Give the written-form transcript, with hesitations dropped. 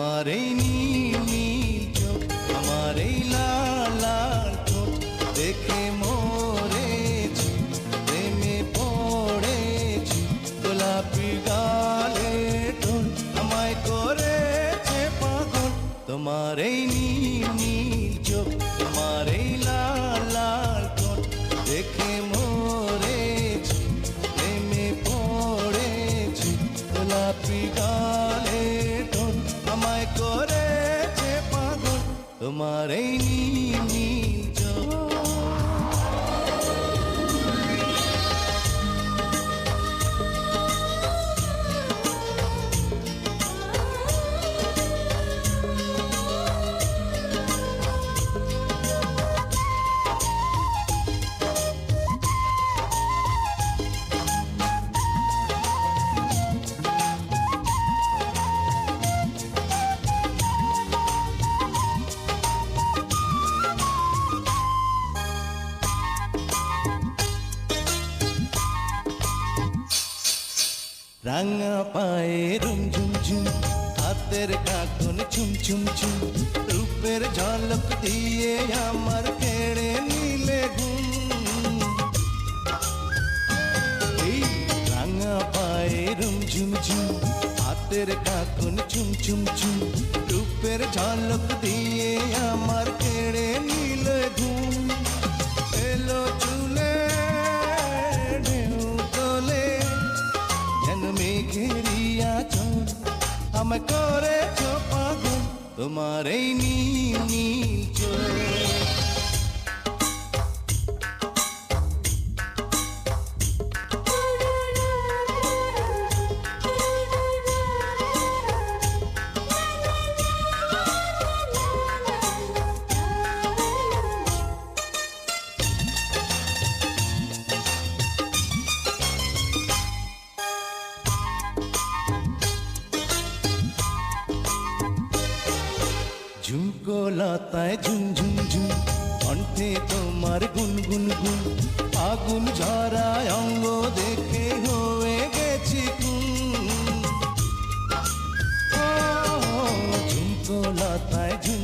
তোমার এই নীল নীল চোখ, আমার এই লাল লাল ঠোঁট দেখে মরেছি, প্রেমে পড়েছি। গোলাপি গালে টোল আমায় করেছে পাগল। তোমার এই নীল নীল চোখ, তোমার এই লাল লাল ঠোঁট দেখে মরেছি, প্রেমে পড়েছি। গোলাপি গালে টোল আমায় করেছে পাগল। তোমার এই নীল নীল চোখ। রাঙা পায়ে রুম ঝুম ঝুম, হাতের কাঁকন চুম চুম চুম, রূপের ঝলক দিয়ে আমার কেড়ে নিলে ঘুম। এই রাঙা পায়ে রুম ঝুম ঝুম, হাতের কাঁকন চুম চুম চুম, রূপের ঝলক দিয়ে আমার কেড়ে নিলে ঘুম। এলো চুলে ঢেউ তোলে যেন মেঘেরিয়া চল, আমায় করেছ পাগল। তোমার এই নীল নীল চোখ। ঝুমকো লতায় ঝুম ঝুম ঝুম, কণ্ঠে তোমার গুন গুন গুন, আগুন ঝরায় অঙ্গ দেখে হয়ে গেছি খুন। ঝুমকো লতায় ঝুম